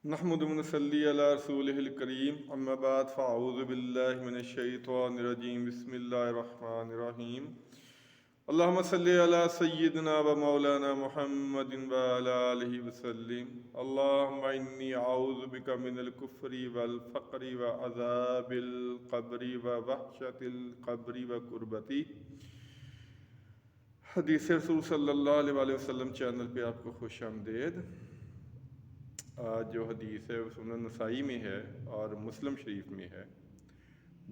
نحمد و نصلی علی رسولہ الکریم اما بعد فاعوذ باللہ من الشیطان الرجیم بسم اللہ الرحمن الرحیم اللہم صلی علی سیدنا و مولانا محمد و علی آلہ وسلم اللہم انی اعوذ بک من الکفر والفقر و عذاب القبر و وحشت القبر و قربتی۔ حدیث رسول صلی اللہ علیہ وسلم چینل پہ آپ کو خوش آمدید۔ آج جو حدیث ہے وہ سنن نسائی میں ہے اور مسلم شریف میں ہے،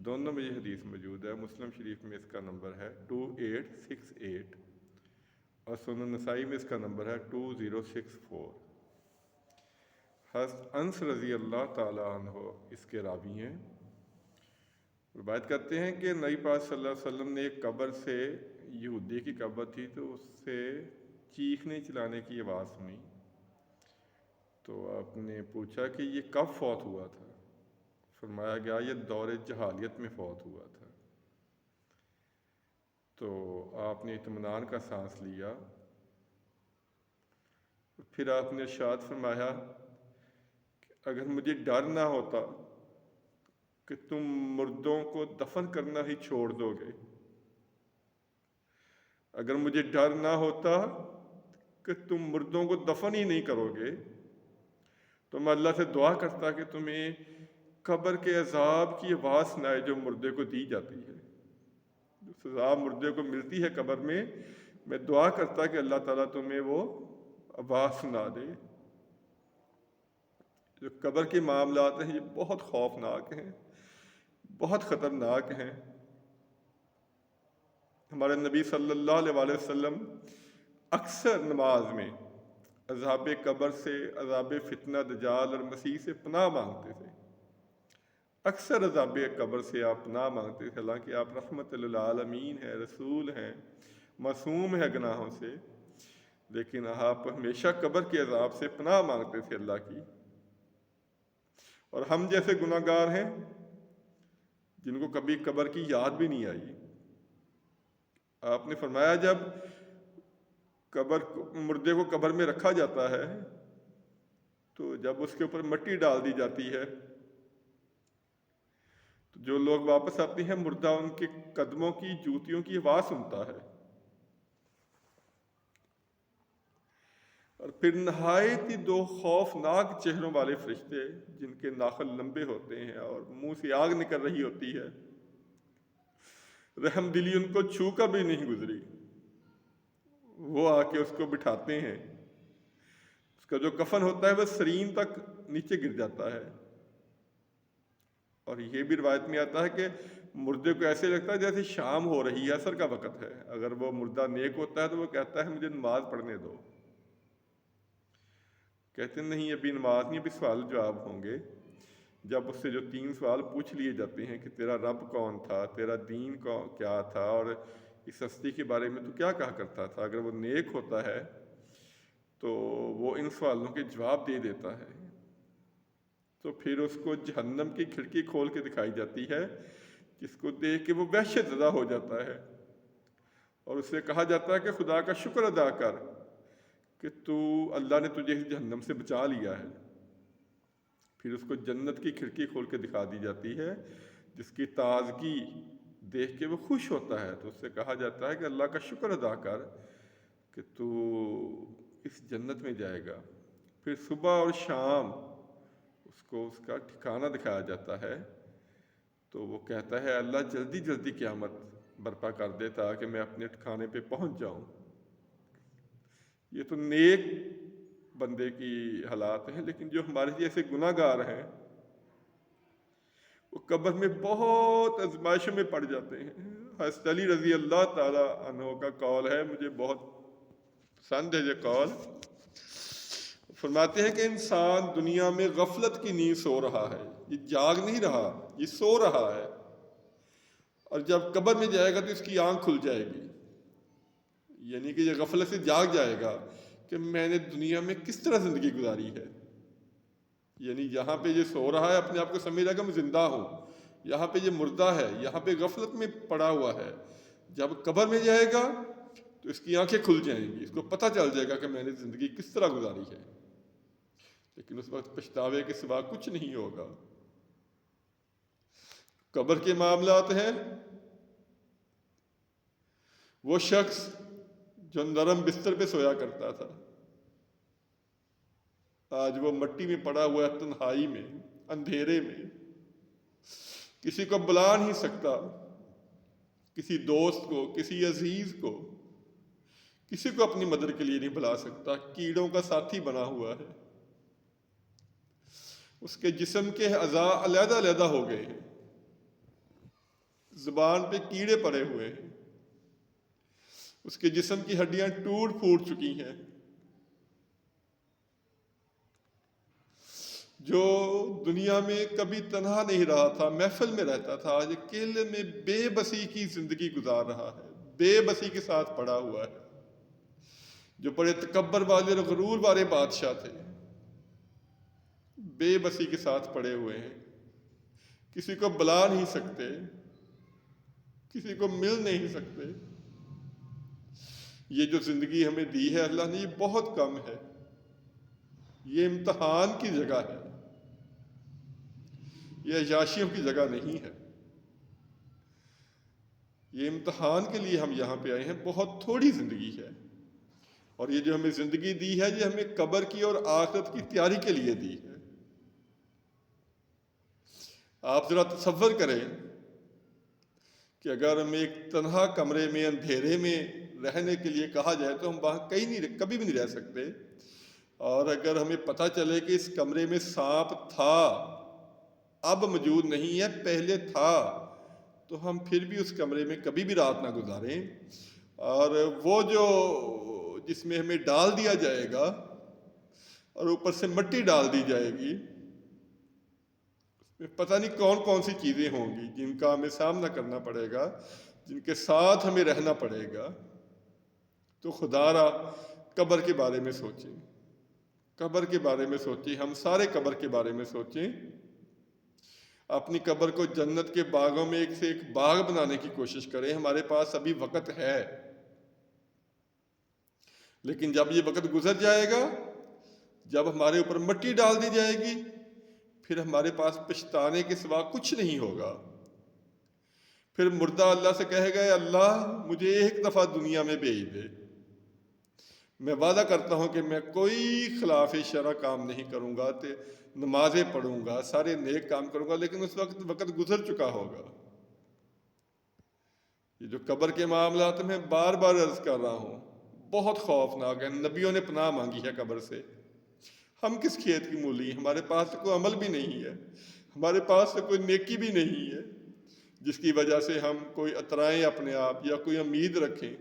دونوں میں یہ حدیث موجود ہے۔ مسلم شریف میں اس کا نمبر ہے 2868 اور سنن نسائی میں اس کا نمبر ہے 2064۔ حضرت انس رضی اللہ تعالی عنہ اس کے راوی ہیں۔ روایت کرتے ہیں کہ نبی پاک صلی اللہ علیہ وسلم نے ایک قبر سے، یہودی کی قبر تھی، تو اس سے چیخنے چلانے کی آواز سنی، تو آپ نے پوچھا کہ یہ کب فوت ہوا تھا؟ فرمایا گیا یہ دور جہالیت میں فوت ہوا تھا۔ تو آپ نے اطمینان کا سانس لیا، پھر آپ نے ارشاد فرمایا کہ اگر مجھے ڈر نہ ہوتا کہ تم مردوں کو دفن کرنا ہی چھوڑ دو گے، اگر مجھے ڈر نہ ہوتا کہ تم مردوں کو دفن ہی نہیں کرو گے، تو میں اللہ سے دعا کرتا کہ تمہیں قبر کے عذاب کی آواز سنائے جو مردے کو دی جاتی ہے، جو سزا مردے کو ملتی ہے قبر میں دعا کرتا کہ اللہ تعالیٰ تمہیں وہ آواز سنا دے۔ جو قبر کے معاملات ہیں یہ بہت خوفناک ہیں، بہت خطرناک ہیں۔ ہمارے نبی صلی اللہ علیہ وسلم اکثر نماز میں عذاب قبر سے، عذاب فتنہ دجال اور مسیح سے پناہ مانگتے تھے۔ اکثر عذاب قبر سے آپ پناہ مانگتے تھے، حالانکہ آپ رحمت للعالمین ہیں، رسول ہیں، معصوم ہیں گناہوں سے، لیکن آپ ہمیشہ قبر کے عذاب سے پناہ مانگتے تھے اللہ کی۔ اور ہم جیسے گناہ گار ہیں جن کو کبھی قبر کی یاد بھی نہیں آئی، آپ نے فرمایا جب مردے کو قبر میں رکھا جاتا ہے تو جب اس کے اوپر مٹی ڈال دی جاتی ہے تو جو لوگ واپس آتے ہیں مردہ ان کے قدموں کی، جوتیوں کی آواز سنتا ہے، اور پھر نہایت ہی دو خوفناک چہروں والے فرشتے جن کے ناخن لمبے ہوتے ہیں اور منہ سے آگ نکل رہی ہوتی ہے، رحم دلی ان کو چھو کر بھی نہیں گزری، وہ آ کے اس کو بٹھاتے ہیں۔ اس کا جو کفن ہوتا ہے وہ سرین تک نیچے گر جاتا ہے، اور یہ بھی روایت میں آتا ہے کہ مردے کو ایسے لگتا ہے جیسے شام ہو رہی ہے، عصر کا وقت ہے۔ اگر وہ مردہ نیک ہوتا ہے تو وہ کہتا ہے مجھے نماز پڑھنے دو، کہتے نہیں ابھی نماز نہیں، ابھی سوال جواب ہوں گے۔ جب اس سے جو 3 سوال پوچھ لیے جاتے ہیں کہ تیرا رب کون تھا، تیرا دین کیا تھا، اور اس ہستی کے بارے میں تو کیا کہا کرتا تھا، اگر وہ نیک ہوتا ہے تو وہ ان سوالوں کے جواب دے دیتا ہے، تو پھر اس کو جہنم کی کھڑکی کھول کے دکھائی جاتی ہے، جس کو دیکھ کے وہ وحشت زدہ ہو جاتا ہے، اور اس سے کہا جاتا ہے کہ خدا کا شکر ادا کر کہ اللہ نے تجھے اس جہنم سے بچا لیا ہے۔ پھر اس کو جنت کی کھڑکی کھول کے دکھا دی جاتی ہے جس کی تازگی دیکھ کے وہ خوش ہوتا ہے، تو اس سے کہا جاتا ہے کہ اللہ کا شکر ادا کر کہ تو اس جنت میں جائے گا۔ پھر صبح اور شام اس کو اس کا ٹھکانہ دکھایا جاتا ہے، تو وہ کہتا ہے اللہ جلدی جلدی قیامت برپا کر دے تاکہ میں اپنے ٹھکانے پہ پہنچ جاؤں۔ یہ تو نیک بندے کی حالات ہیں، لیکن جو ہمارے جیسے گناہ گار ہیں وہ قبر میں بہت آزمائشوں میں پڑ جاتے ہیں۔ حضرت علی رضی اللہ تعالی عنہ کا قول ہے، مجھے بہت پسند ہے یہ قول، فرماتے ہیں کہ انسان دنیا میں غفلت کی نیند سو رہا ہے، یہ جاگ نہیں رہا، یہ سو رہا ہے، اور جب قبر میں جائے گا تو اس کی آنکھ کھل جائے گی، یعنی کہ یہ غفلت سے جاگ جائے گا کہ میں نے دنیا میں کس طرح زندگی گزاری ہے۔ یعنی یہاں پہ یہ سو رہا ہے، اپنے آپ کو سمجھ رہا ہے کہ میں زندہ ہوں، یہاں پہ یہ مردہ ہے، یہاں پہ غفلت میں پڑا ہوا ہے۔ جب قبر میں جائے گا تو اس کی آنکھیں کھل جائیں گی، اس کو پتہ چل جائے گا کہ میں نے زندگی کس طرح گزاری ہے۔ لیکن اس وقت پچھتاوے کے سوا کچھ نہیں ہوگا۔ قبر کے معاملات ہیں، وہ شخص جو نرم بستر پہ سویا کرتا تھا، آج وہ مٹی میں پڑا ہوا ہے، تنہائی میں، اندھیرے میں، کسی کو بلا نہیں سکتا، کسی دوست کو، کسی عزیز کو، کسی کو اپنی مدد کے لیے نہیں بلا سکتا، کیڑوں کا ساتھی بنا ہوا ہے۔ اس کے جسم کے اعضاء علیحدہ علیحدہ ہو گئے ہیں، زبان پہ کیڑے پڑے ہوئے ہیں، اس کے جسم کی ہڈیاں ٹوٹ پھوٹ چکی ہیں۔ جو دنیا میں کبھی تنہا نہیں رہا تھا، محفل میں رہتا تھا، آج اکیلے میں بے بسی کی زندگی گزار رہا ہے، بے بسی کے ساتھ پڑا ہوا ہے۔ جو بڑے تکبر والے اور غرور والے بادشاہ تھے، بے بسی کے ساتھ پڑے ہوئے ہیں، کسی کو بلا نہیں سکتے، کسی کو مل نہیں سکتے۔ یہ جو زندگی ہمیں دی ہے اللہ نے، یہ بہت کم ہے، یہ امتحان کی جگہ ہے، یہ عیاشیوں کی جگہ نہیں ہے۔ یہ امتحان کے لیے ہم یہاں پہ آئے ہیں، بہت تھوڑی زندگی ہے، اور یہ جو ہمیں زندگی دی ہے یہ ہمیں قبر کی اور آخرت کی تیاری کے لیے دی ہے۔ آپ ذرا تصور کریں کہ اگر ہمیں ایک تنہا کمرے میں اندھیرے میں رہنے کے لیے کہا جائے تو ہم وہاں کبھی بھی نہیں رہ سکتے، اور اگر ہمیں پتہ چلے کہ اس کمرے میں سانپ تھا، اب موجود نہیں ہے، پہلے تھا، تو ہم پھر بھی اس کمرے میں کبھی بھی رات نہ گزاریں۔ اور وہ جو جس میں ہمیں ڈال دیا جائے گا اور اوپر سے مٹی ڈال دی جائے گی، پتہ نہیں کون کون سی چیزیں ہوں گی جن کا ہمیں سامنا کرنا پڑے گا، جن کے ساتھ ہمیں رہنا پڑے گا۔ تو خدا را قبر کے بارے میں سوچیں، قبر کے بارے میں سوچیں، ہم سارے قبر کے بارے میں سوچیں۔ اپنی قبر کو جنت کے باغوں میں ایک سے ایک باغ بنانے کی کوشش کریں۔ ہمارے پاس ابھی وقت ہے، لیکن جب یہ وقت گزر جائے گا، جب ہمارے اوپر مٹی ڈال دی جائے گی، پھر ہمارے پاس پچھتانے کے سوا کچھ نہیں ہوگا۔ پھر مردہ اللہ سے کہے گا، اللہ مجھے ایک دفعہ دنیا میں بھیج دے، میں وعدہ کرتا ہوں کہ میں کوئی خلاف شرع کام نہیں کروں گا، نمازیں پڑھوں گا، سارے نیک کام کروں گا، لیکن اس وقت گزر چکا ہوگا۔ یہ جو قبر کے معاملات میں بار بار عرض کر رہا ہوں، بہت خوفناک ہے۔ نبیوں نے پناہ مانگی ہے قبر سے، ہم کس کھیت کی مولی ہیں؟ ہمارے پاس کوئی عمل بھی نہیں ہے، ہمارے پاس کوئی نیکی بھی نہیں ہے جس کی وجہ سے ہم کوئی اترائیں اپنے آپ یا کوئی امید رکھیں۔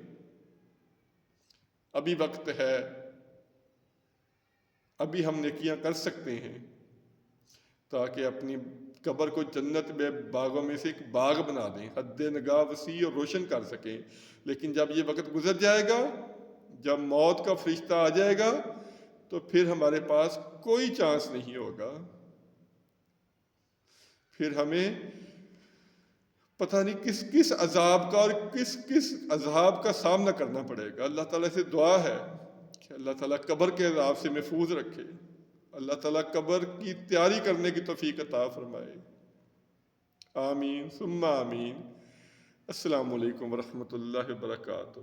ابھی وقت ہے، ابھی ہم نیکیاں کر سکتے ہیں تاکہ اپنی قبر کو جنت میں باغوں میں سے ایک باغ بنا دیں، حد نگاہ وسیع اور روشن کر سکیں۔ لیکن جب یہ وقت گزر جائے گا، جب موت کا فرشتہ آ جائے گا، تو پھر ہمارے پاس کوئی چانس نہیں ہوگا۔ پھر ہمیں پتہ نہیں کس کس عذاب کا اور کس عذاب کا سامنا کرنا پڑے گا۔ اللہ تعالیٰ سے دعا ہے کہ اللہ تعالیٰ قبر کے عذاب سے محفوظ رکھے، اللہ تعالیٰ قبر کی تیاری کرنے کی توفیق عطا فرمائے۔ آمین ثم آمین۔ السلام علیکم ورحمۃ اللہ وبرکاتہ۔